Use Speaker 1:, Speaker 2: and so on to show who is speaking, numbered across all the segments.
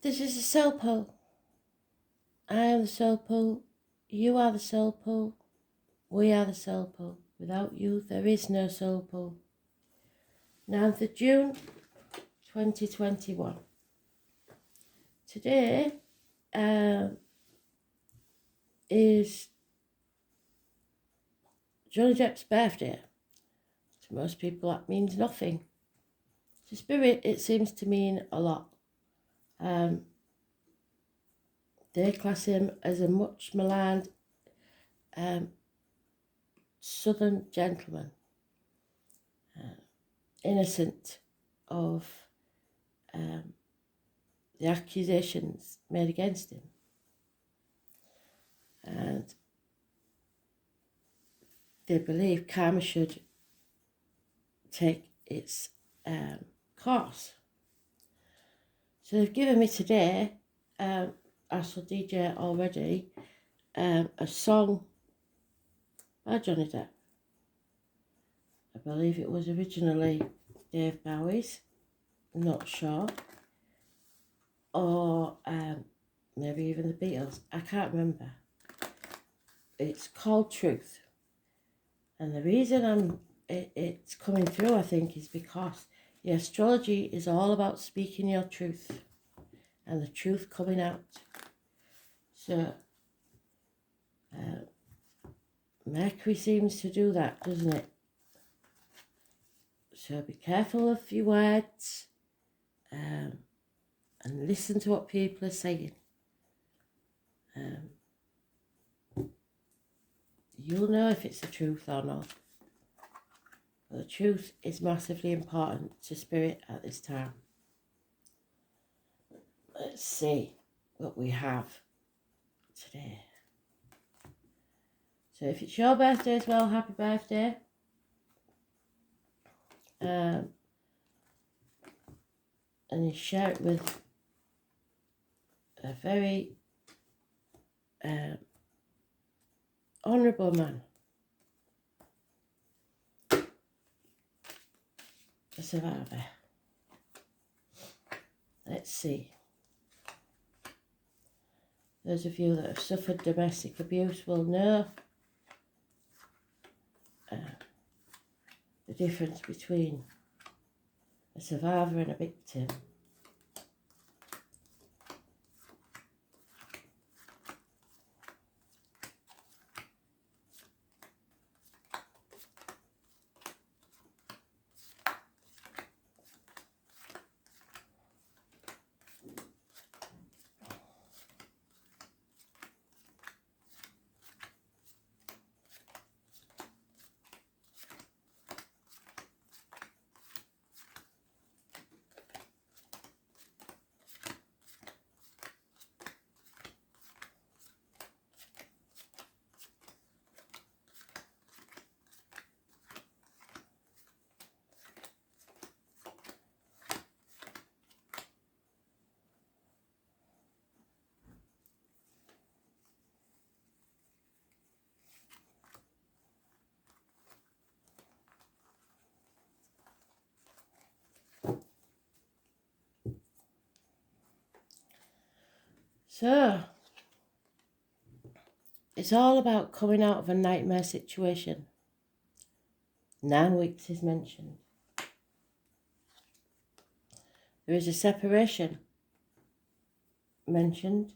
Speaker 1: This is the soul pool. I am the soul pool. You are the soul pool. We are the soul pool. Without you, there is no soul pool. 9th of June, 2021. Today is Johnny Depp's birthday. To most people, that means nothing. To Spirit, it seems to mean a lot. They class him as a much maligned southern gentleman, innocent of the accusations made against him. And they believe karma should take its course. So they've given me today, I saw DJ already, a song by Johnny Depp. I believe it was originally Dave Bowie's, I'm not sure, or maybe even the Beatles, I can't remember. It's called Truth, and the reason it's coming through, I think, is because the astrology is all about speaking your truth and the truth coming out. So Mercury seems to do that, doesn't it? So be careful of your words and listen to what people are saying. You'll know if it's the truth or not. But the truth is massively important to Spirit at this time. Let's see what we have today. So if it's your birthday as well, happy birthday. And you share it with a very honourable man. A survivor. Let's see. Those of you that have suffered domestic abuse will know the difference between a survivor and a victim. So, it's all about coming out of a nightmare situation. 9 weeks is mentioned. There is a separation mentioned.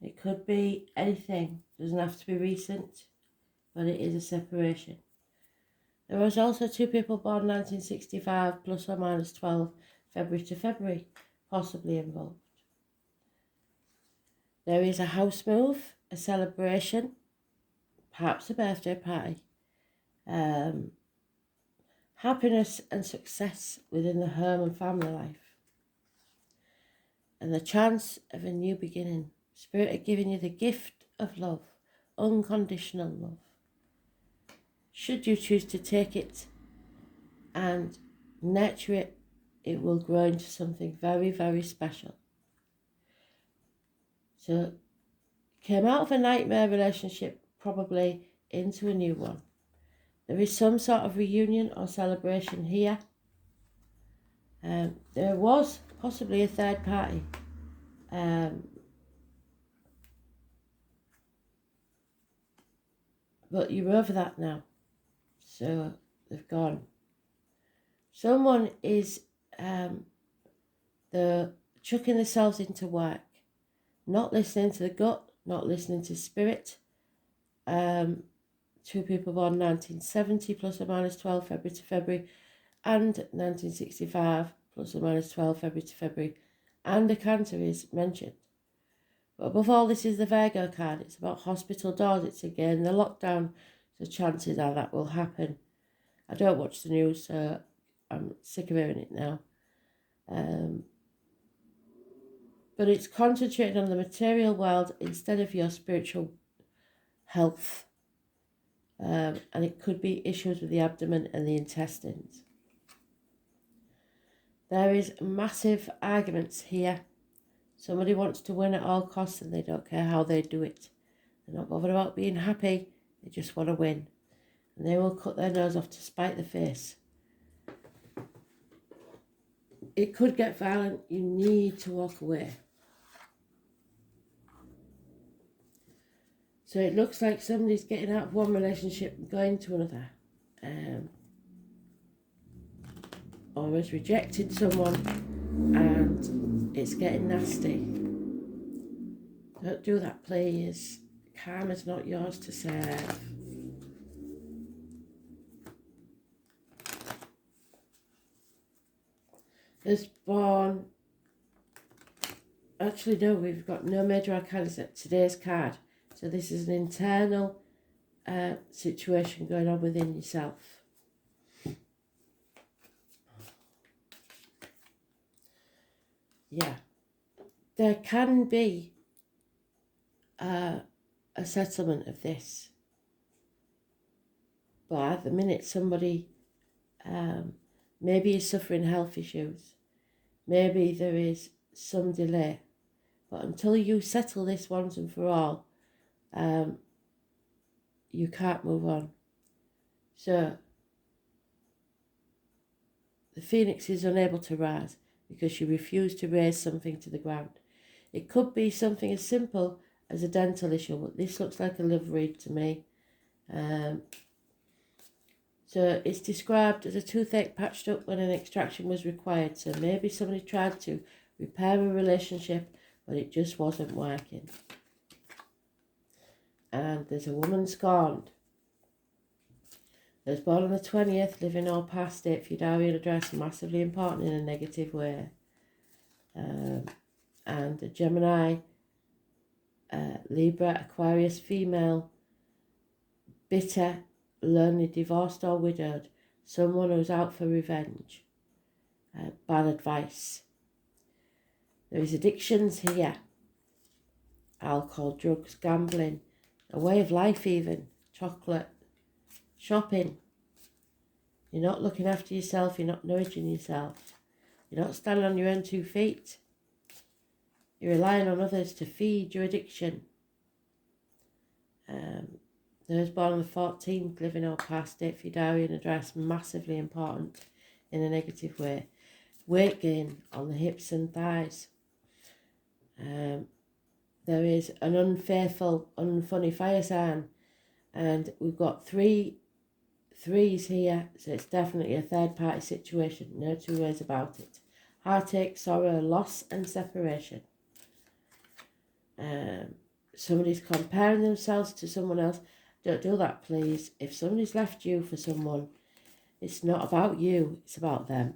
Speaker 1: It could be anything, doesn't have to be recent, but it is a separation. There was also 2 people born 1965 plus or minus 12 February to February, possibly involved. There is a house move, a celebration, perhaps a birthday party, happiness and success within the home and family life, and the chance of a new beginning. Spirit are giving you the gift of love, unconditional love. Should you choose to take it and nurture it, it will grow into something very, very special. So, came out of a nightmare relationship, probably into a new one. There is some sort of reunion or celebration here. There was possibly a third party But you're over that now. So they've gone. Someone is they're chucking themselves into work, not listening to the gut, not listening to spirit. Two people born 1970 plus or minus 12 February to February, and 1965 plus or minus 12 February to February, and a Cancer is mentioned. But above all, this is the Virgo card. It's about hospital doors. It's again the lockdown, so chances are that will happen. I don't watch the news, so I'm sick of hearing it now. But it's concentrating on the material world instead of your spiritual health. And it could be issues with the abdomen and the intestines. There is massive arguments here. Somebody wants to win at all costs and they don't care how they do it. They're not bothered about being happy, they just want to win. And they will cut their nose off to spite the face. It could get violent, you need to walk away. So it looks like somebody's getting out of one relationship and going to another. Or has rejected someone and it's getting nasty. Don't do that, please. Karma's not yours to serve. Is born. Actually, no, we've got no major arcana set today's card. So this is an internal situation going on within yourself. Yeah. There can be a settlement of this. But at the minute, somebody maybe is suffering health issues. Maybe there is some delay. But until you settle this once and for all, you can't move on. So the phoenix is unable to rise because you refuse to raise something to the ground. It could be something as simple as a dental issue, but this looks like a love read to me. So it's described as a toothache patched up when an extraction was required. So maybe somebody tried to repair a relationship, but it just wasn't working. And there's a woman scorned. There's born on the 20th, living or past date for your diary and address, massively important in a negative way. And a Gemini, Libra, Aquarius, female, bitter, lonely, divorced or widowed, someone who's out for revenge, bad advice. There is addictions here, alcohol, drugs, gambling, a way of life even, chocolate, shopping. You're not looking after yourself, you're not nourishing yourself, you're not standing on your own 2 feet. You're relying on others to feed your addiction. Those born on the 14th, living or past date for your diary and address, massively important in a negative way. Weight gain on the hips and thighs. There is an unfaithful, unfunny fire sign, and we've got 3 threes here, so it's definitely a third party situation, no two ways about it. Heartache, sorrow, loss and separation. Somebody's comparing themselves to someone else. Don't do that, please. If somebody's left you for someone, it's not about you, it's about them.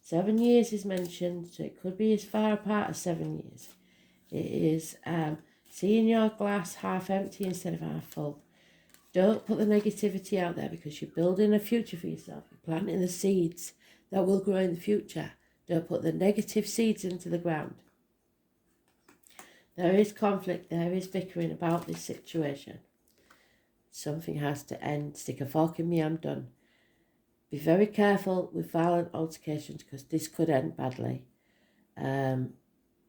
Speaker 1: 7 years is mentioned, so it could be as far apart as 7 years. It is seeing your glass half empty instead of half full. Don't put the negativity out there because you're building a future for yourself. You're planting the seeds that will grow in the future. Don't put the negative seeds into the ground. There is conflict, there is bickering about this situation. Something has to end. Stick a fork in me, I'm done. Be very careful with violent altercations because this could end badly.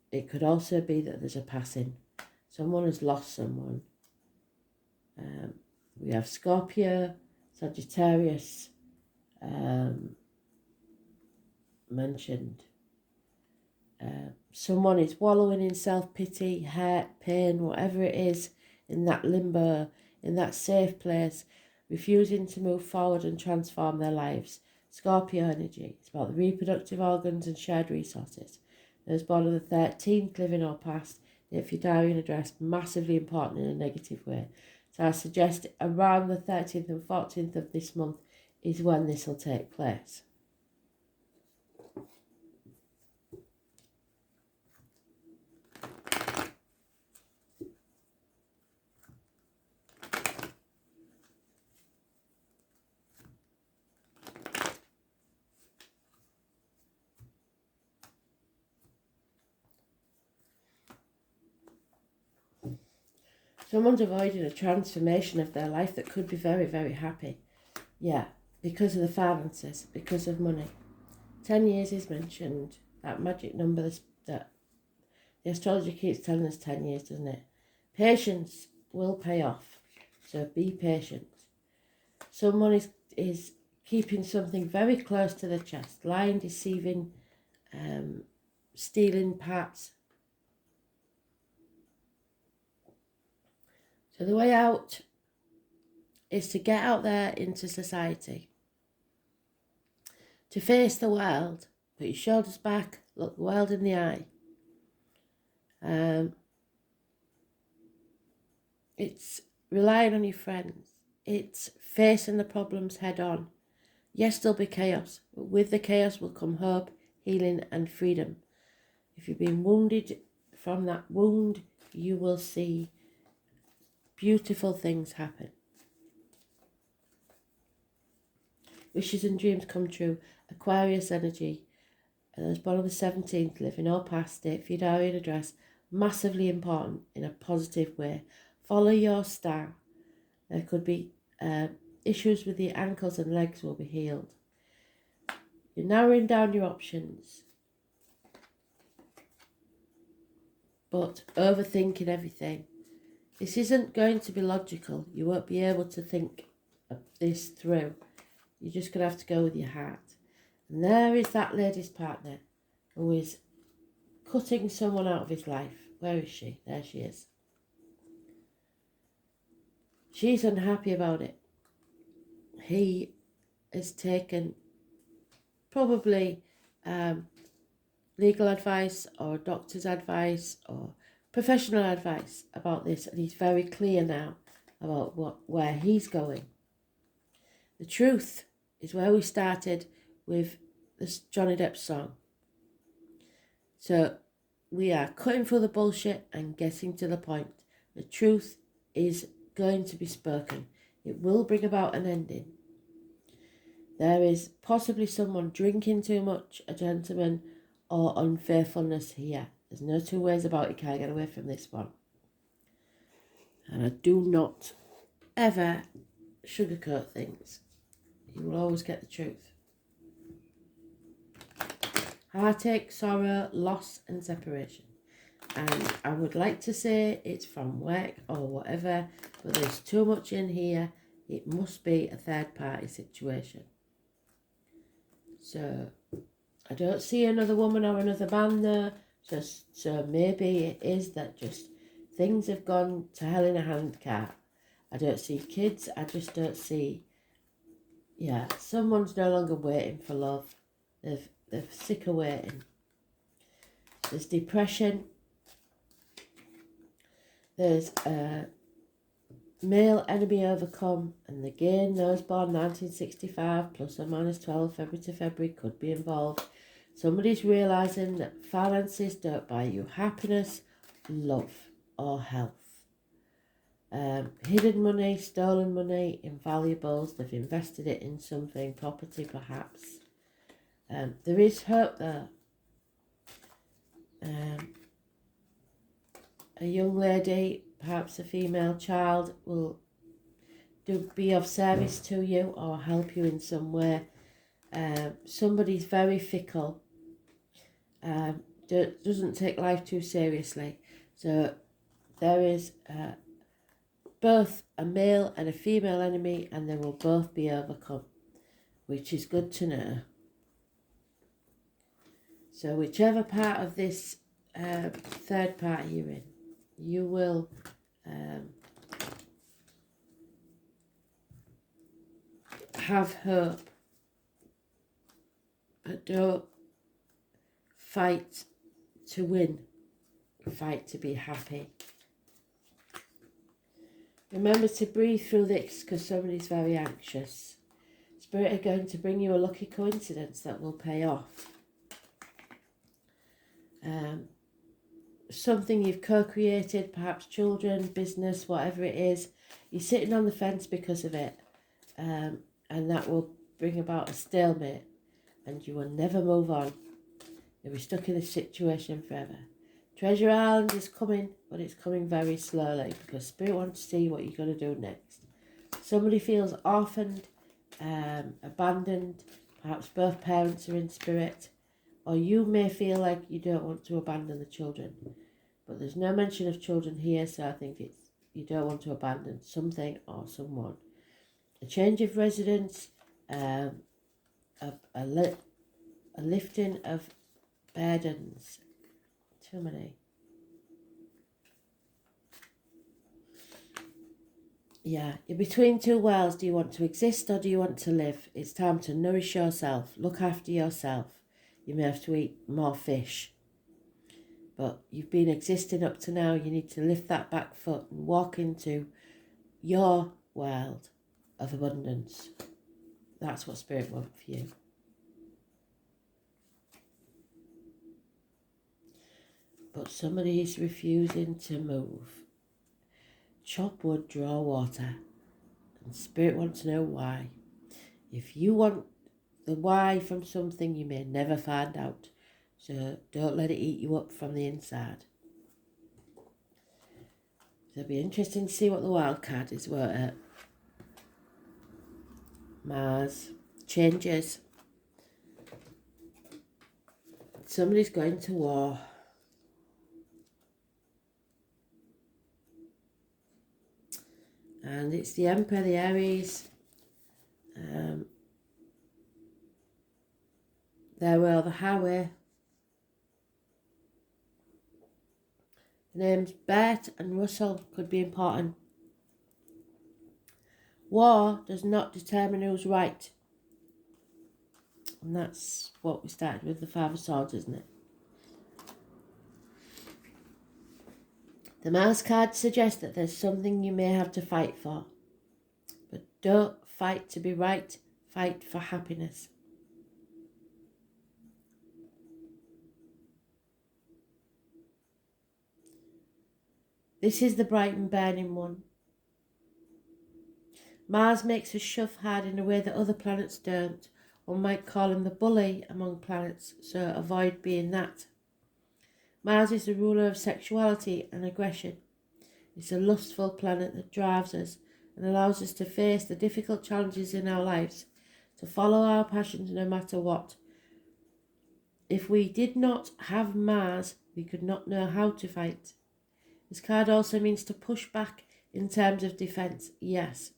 Speaker 1: It could also be that there's a passing. Someone has lost someone. We have Scorpio, Sagittarius mentioned. Someone is wallowing in self-pity, hurt, pain, whatever it is, in that limbo, in that safe place, refusing to move forward and transform their lives. Scorpio energy. It's about the reproductive organs and shared resources. Those born on the 13th, living or past, if your diary and address, massively important in a negative way. So I suggest around the 13th and 14th of this month is when this will take place. Someone's avoiding a transformation of their life that could be very, very happy. Yeah, because of the finances, because of money. 10 years is mentioned, that magic number that the astrology keeps telling us 10 years, doesn't it? Patience will pay off, so be patient. Someone is keeping something very close to the chest, lying, deceiving, stealing parts. So the way out is to get out there into society, to face the world, put your shoulders back, look the world in the eye. It's relying on your friends. It's facing the problems head on. Yes, there'll be chaos, but with the chaos will come hope, healing and freedom. If you've been wounded, from that wound, you will see beautiful things happen. Wishes and dreams come true. Aquarius energy. Those born on the 17th, living or past it, for your diary and address, massively important in a positive way. Follow your star. There could be issues with your ankles and legs will be healed. You're narrowing down your options, but overthinking everything. This isn't going to be logical. You won't be able to think this through. You're just going to have to go with your heart. And there is that lady's partner who is cutting someone out of his life. Where is she? There she is. She's unhappy about it. He has taken probably legal advice or doctor's advice or professional advice about this, and he's very clear now about where he's going. The truth is where we started with this Johnny Depp song. So we are cutting through the bullshit and getting to the point. The truth is going to be spoken. It will bring about an ending. There is possibly someone drinking too much, a gentleman, or unfaithfulness here. There's no two ways about it. You can't get away from this one. And I do not ever sugarcoat things. You will always get the truth. Heartache, sorrow, loss and separation. And I would like to say it's from work or whatever, but there's too much in here. It must be a third party situation. So I don't see another woman or another man there. So maybe it is that just things have gone to hell in a handcart. I don't see kids. I just don't see. Yeah, someone's no longer waiting for love. They're sick of waiting. There's depression. There's male enemy overcome, and again, those born 1965 plus or minus 12 February to February could be involved. Somebody's realising that finances don't buy you happiness, love or health. Hidden money, stolen money, invaluables, they've invested it in something, property perhaps. There is hope there. A young lady, perhaps a female child, will be of service to you or help you in some way. Somebody's very fickle, doesn't take life too seriously. So there is both a male and a female enemy, and they will both be overcome, which is good to know. So whichever part of this third party you're in, you will have hope, but don't fight to win, fight to be happy. Remember to breathe through this because somebody's very anxious. Spirit are going to bring you a lucky coincidence that will pay off. Something you've co-created, perhaps children, business, whatever it is. You're sitting on the fence because of it. And that will bring about a stalemate. And you will never move on. You'll be stuck in this situation forever. Treasure Island is coming, but it's coming very slowly because Spirit wants to see what you're going to do next. Somebody feels orphaned, abandoned, perhaps both parents are in spirit, or you may feel like you don't want to abandon the children. But there's no mention of children here, so I think it's you don't want to abandon something or someone. A change of residence, a lifting of burdens. Too many. Yeah, you're between two worlds. Do you want to exist or do you want to live? It's time to nourish yourself. Look after yourself. You may have to eat more fish. But you've been existing up to now. You need to lift that back foot and walk into your world of abundance. That's what Spirit wants for you. But somebody is refusing to move. Chop wood, draw water. And Spirit wants to know why. If you want the why from something, you may never find out. So don't let it eat you up from the inside. So it'll be interesting to see what the wild card is worth at. Mars. Changes. Somebody's going to war. And it's the Emperor, the Aries. There were the Howe. The names Bert and Russell could be important. War does not determine who's right. And that's what we started with the Five of Swords, isn't it? The Mars card suggests that there's something you may have to fight for. But don't fight to be right, fight for happiness. This is the bright and burning one. Mars makes us shove hard in a way that other planets don't. One might call him the bully among planets, so avoid being that. Mars is the ruler of sexuality and aggression. It's a lustful planet that drives us and allows us to face the difficult challenges in our lives, to follow our passions no matter what. If we did not have Mars, we could not know how to fight. This card also means to push back in terms of defense, yes.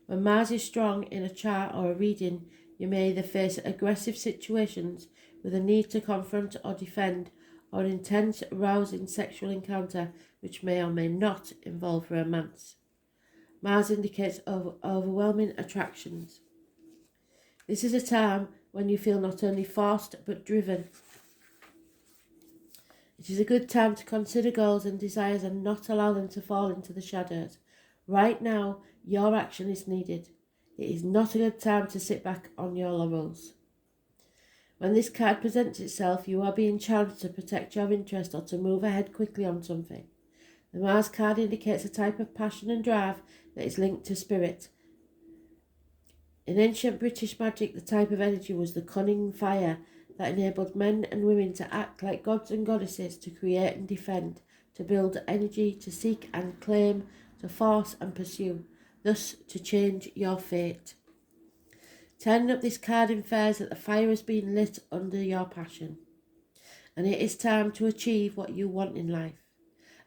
Speaker 1: When Mars is strong in a chart or a reading, you may either face aggressive situations with a need to confront or defend, or an intense, rousing sexual encounter which may or may not involve romance. Mars indicates overwhelming attractions. This is a time when you feel not only forced but driven. It is a good time to consider goals and desires and not allow them to fall into the shadows. Right now, your action is needed. It is not a good time to sit back on your laurels. When this card presents itself, you are being challenged to protect your interest or to move ahead quickly on something. The Mars card indicates a type of passion and drive that is linked to spirit. In ancient British magic, the type of energy was the cunning fire that enabled men and women to act like gods and goddesses, to create and defend, to build energy, to seek and claim, to force and pursue, thus to change your fate. Turning up this card infers that the fire has been lit under your passion, and it is time to achieve what you want in life.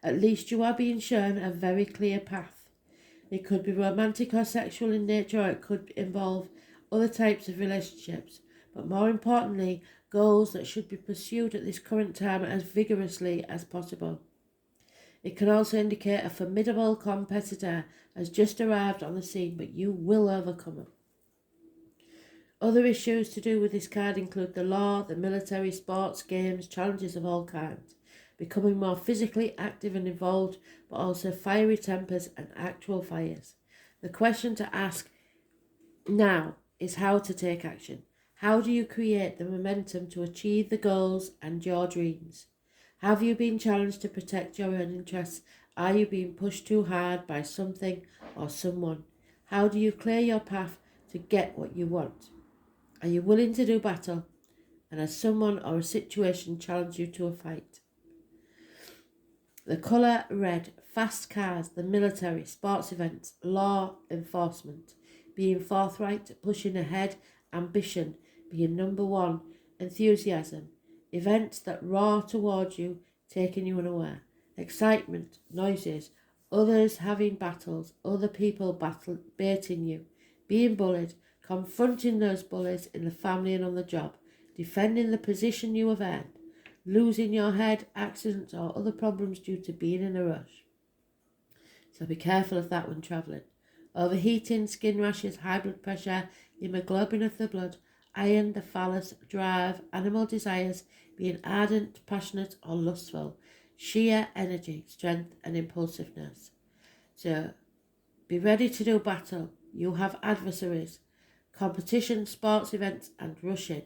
Speaker 1: At least you are being shown a very clear path. It could be romantic or sexual in nature, or it could involve other types of relationships. But more importantly, goals that should be pursued at this current time as vigorously as possible. It can also indicate a formidable competitor has just arrived on the scene, but you will overcome them. Other issues to do with this card include the law, the military, sports, games, challenges of all kinds, becoming more physically active and involved, but also fiery tempers and actual fires. The question to ask now is how to take action. How do you create the momentum to achieve the goals and your dreams? Have you been challenged to protect your own interests? Are you being pushed too hard by something or someone? How do you clear your path to get what you want? Are you willing to do battle? And has someone or a situation challenged you to a fight? The colour red, fast cars, the military, sports events, law enforcement, being forthright, pushing ahead, ambition, being number one, enthusiasm, events that roar towards you, taking you unaware, excitement, noises, others having battles, other people baiting you, being bullied, confronting those bullies in the family and on the job, defending the position you have earned, losing your head, accidents or other problems due to being in a rush. So be careful of that when travelling. Overheating, skin rashes, high blood pressure, hemoglobin of the blood, iron, the phallus, drive, animal desires, being ardent, passionate or lustful, sheer energy, strength and impulsiveness. So be ready to do battle. You have adversaries, competition, sports events and rushing.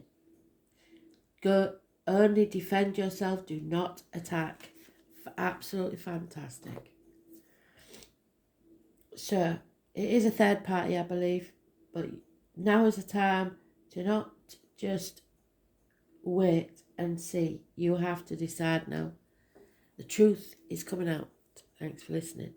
Speaker 1: Go only defend yourself, do not attack. Absolutely fantastic. So it is a third party, I believe, but now is the time to not just wait and see. You have to decide now. The truth is coming out. Thanks for listening.